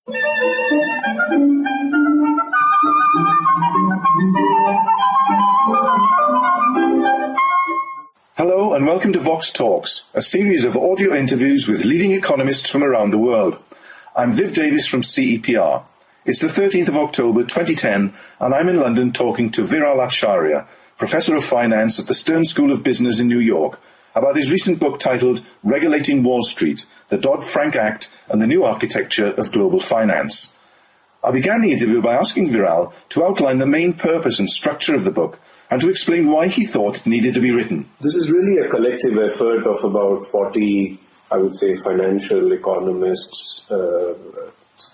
Hello and welcome to Vox Talks, a series of audio interviews with leading economists from around the world. I'm Viv Davies from CEPR. It's the 13th of October 2010 and I'm in London talking to Acharya, Professor of Finance at the Stern School of Business in New York, about his recent book titled Regulating Wall Street, the Dodd-Frank Act and the New Architecture of Global Finance. I began the interview by asking Viral to outline the main purpose and structure of the book and to explain why he thought it needed to be written. This is really a collective effort of about 40, I would say, financial economists,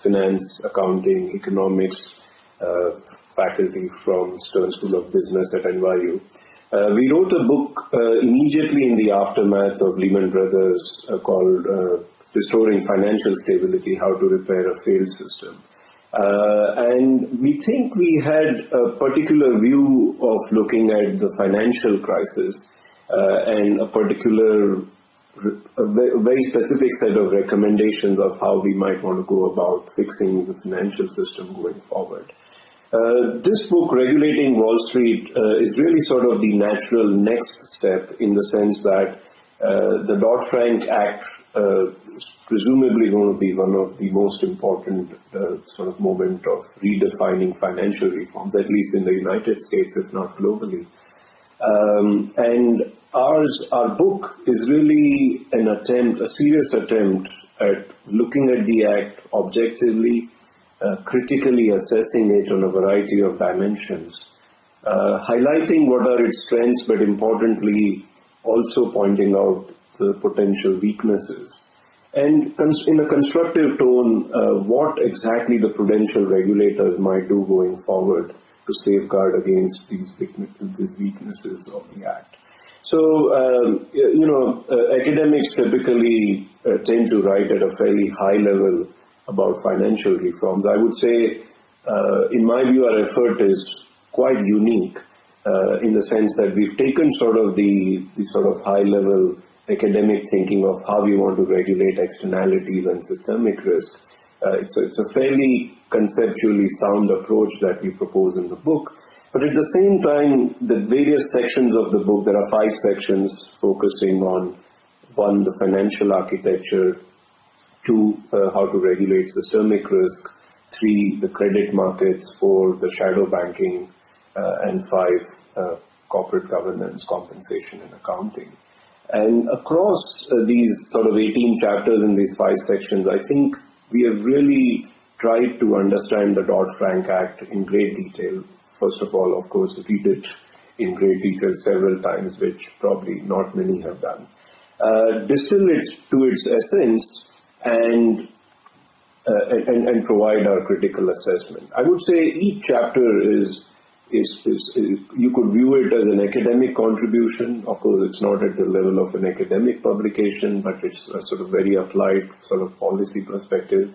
finance, accounting, economics, faculty from Stern School of Business at NYU. We wrote a book immediately in the aftermath of Lehman Brothers called Restoring Financial Stability, How to Repair a Failed System. And we think we had a particular view of looking at the financial crisis and a very specific set of recommendations of how we might want to go about fixing the financial system going forward. This book, Regulating Wall Street, is really sort of the natural next step in the sense that the Dodd-Frank Act is presumably going to be one of the most important sort of moment of redefining financial reforms, at least in the United States, if not globally. And our book is really a serious attempt at looking at the Act objectively, critically assessing it on a variety of dimensions, highlighting what are its strengths, but importantly, also pointing out the potential weaknesses. And in a constructive tone, what exactly the prudential regulators might do going forward to safeguard against these weaknesses of the Act. So, academics typically tend to write at a fairly high level about financial reforms. I would say, in my view, our effort is quite unique in the sense that we've taken sort of the sort of high-level academic thinking of how we want to regulate externalities and systemic risk. It's a fairly conceptually sound approach that we propose in the book. But at the same time, the various sections of the book, there are 5 sections focusing on, 1, the financial architecture, 2, how to regulate systemic risk, 3, the credit markets, 4, the shadow banking, and 5, corporate governance, compensation, and accounting. And across these sort of 18 chapters in these 5 sections, I think we have really tried to understand the Dodd-Frank Act in great detail. First of all, of course, read it in great detail several times, which probably not many have done. Distill it to its essence and provide our critical assessment. I would say each chapter is you could view it as an academic contribution. Of course, it's not at the level of an academic publication, but it's a sort of very applied sort of policy perspective.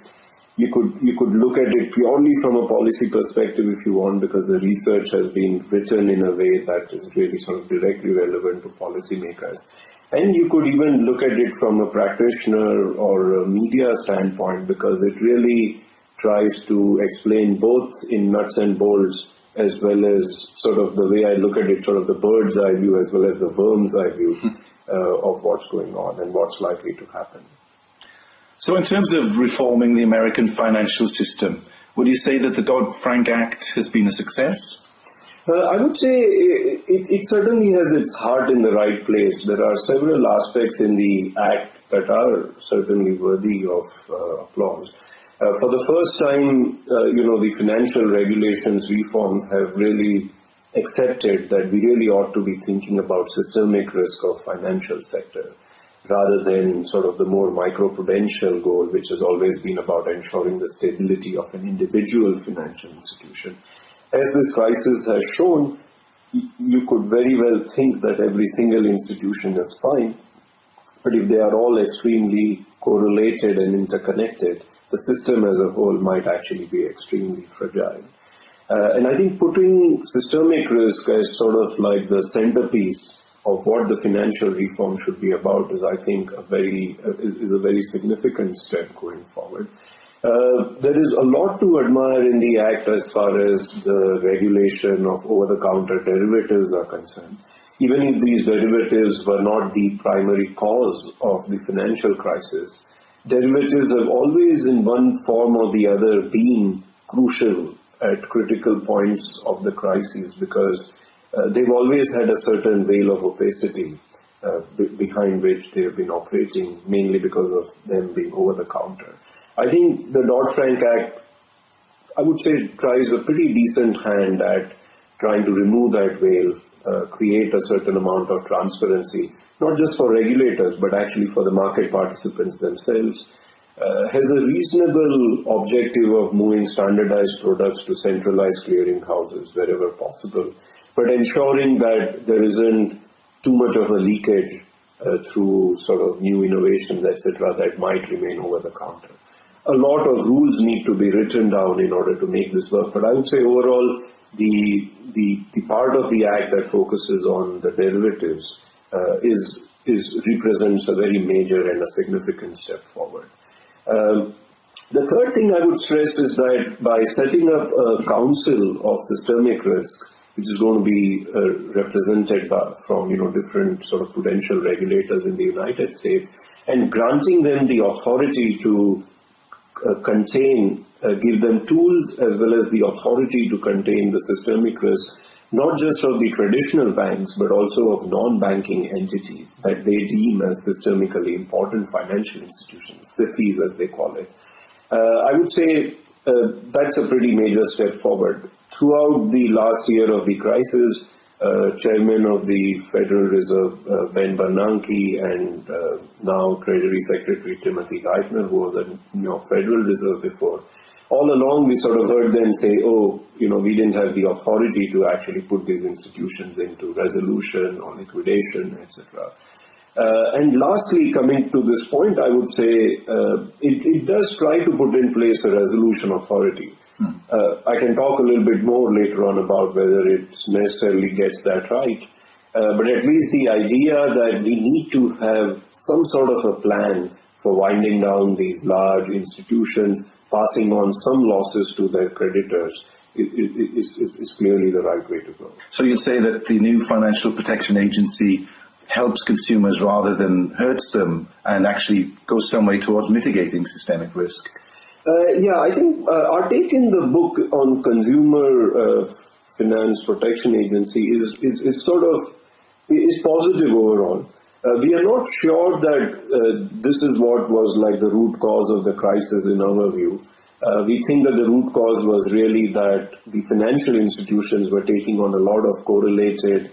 You could look at it purely from a policy perspective if you want, because the research has been written in a way that is really sort of directly relevant to policymakers. And you could even look at it from a practitioner or a media standpoint, because it really tries to explain both in nuts and bolts, as well as sort of the way I look at it, sort of the bird's eye view as well as the worm's eye view of what's going on and what's likely to happen. So in terms of reforming the American financial system, would you say that the Dodd-Frank Act has been a success? I would say it certainly has its heart in the right place. There are several aspects in the Act that are certainly worthy of applause. For the first time, the financial regulations reforms have really accepted that we really ought to be thinking about systemic risk of financial sector, rather than sort of the more microprudential goal, which has always been about ensuring the stability of an individual financial institution. As this crisis has shown, you could very well think that every single institution is fine, but if they are all extremely correlated and interconnected, the system as a whole might actually be extremely fragile. And I think putting systemic risk as sort of like the centerpiece of what the financial reform should be about is, I think, a very significant step going forward. There is a lot to admire in the Act as far as the regulation of over-the-counter derivatives are concerned. Even if these derivatives were not the primary cause of the financial crisis, derivatives have always in one form or the other been crucial at critical points of the crisis because they've always had a certain veil of opacity behind which they have been operating, mainly because of them being over-the-counter. I think the Dodd-Frank Act, I would say, tries a pretty decent hand at trying to remove that veil, create a certain amount of transparency, not just for regulators, but actually for the market participants themselves, has a reasonable objective of moving standardized products to centralized clearing houses wherever possible, but ensuring that there isn't too much of a leakage through sort of new innovations, etc., that might remain over the counter. A lot of rules need to be written down in order to make this work, but I would say overall the part of the Act that focuses on the derivatives represents a very major and a significant step forward. The third thing I would stress is that by setting up a council of systemic risk, which is going to be represented from different sort of prudential regulators in the United States, and granting them the authority to give them tools as well as the authority to contain the systemic risk, not just of the traditional banks, but also of non-banking entities that they deem as systemically important financial institutions, SIFIs as they call it. I would say that's a pretty major step forward. Throughout the last year of the crisis, Chairman of the Federal Reserve, Ben Bernanke, and now Treasury Secretary Timothy Geithner, who was at Federal Reserve before, all along we sort of heard them say, we didn't have the authority to actually put these institutions into resolution or liquidation, etc. And lastly, coming to this point, I would say it does try to put in place a resolution authority. I can talk a little bit more later on about whether it necessarily gets that right. But at least the idea that we need to have some sort of a plan for winding down these large institutions, passing on some losses to their creditors, is clearly the right way to go. So you'd say that the new Financial Protection Agency helps consumers rather than hurts them and actually goes some way towards mitigating systemic risk? I think our take in the book on Consumer Finance Protection Agency is positive overall. We are not sure that this is what was like the root cause of the crisis in our view. We think that the root cause was really that the financial institutions were taking on a lot of correlated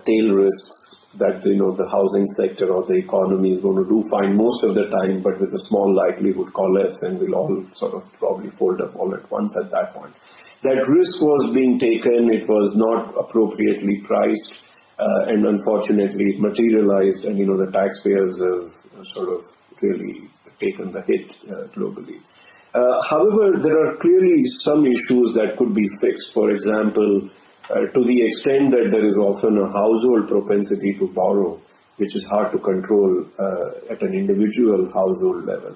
tail risks that the housing sector or the economy is going to do fine most of the time, but with a small likelihood collapse, and we'll all sort of probably fold up all at once at that point. That risk was being taken, it was not appropriately priced, and unfortunately it materialized, and the taxpayers have sort of really taken the hit globally. However, there are clearly some issues that could be fixed. For example, to the extent that there is often a household propensity to borrow, which is hard to control at an individual household level.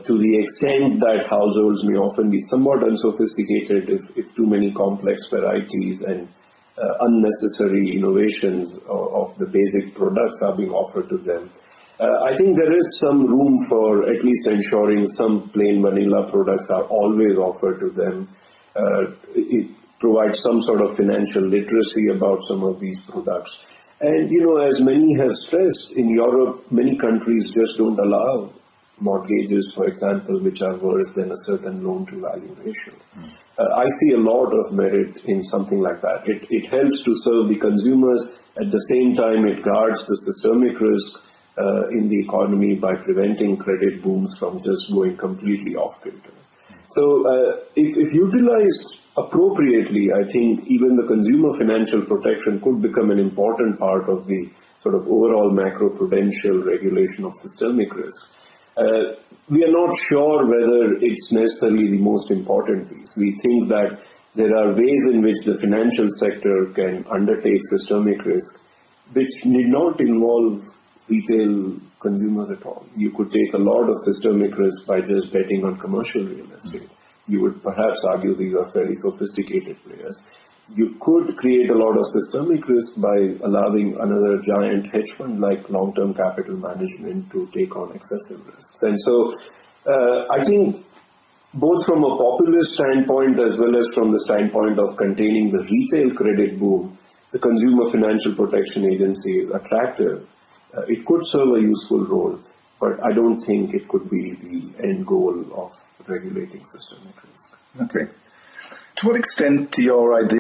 To the extent that households may often be somewhat unsophisticated if too many complex varieties and unnecessary innovations of the basic products are being offered to them. I think there is some room for at least ensuring some plain vanilla products are always offered to them. It provides some sort of financial literacy about some of these products. And, as many have stressed, in Europe, many countries just don't allow mortgages, for example, which are worse than a certain loan-to-value ratio. I see a lot of merit in something like that. It helps to serve the consumers. At the same time, it guards the systemic risk in the economy by preventing credit booms from just going completely off kilter. So if utilized appropriately, I think even the consumer financial protection could become an important part of the sort of overall macro-prudential regulation of systemic risk. We are not sure whether it's necessarily the most important piece. We think that there are ways in which the financial sector can undertake systemic risk, which need not involve retail consumers at all. You could take a lot of systemic risk by just betting on commercial real estate. You would perhaps argue these are fairly sophisticated players. You could create a lot of systemic risk by allowing another giant hedge fund like long-term capital management to take on excessive risks. And so I think both from a populist standpoint as well as from the standpoint of containing the retail credit boom, the Consumer Financial Protection Agency is attractive. It could serve a useful role, but I don't think it could be the end goal of regulating systemic risk. Okay. To what extent do your ideas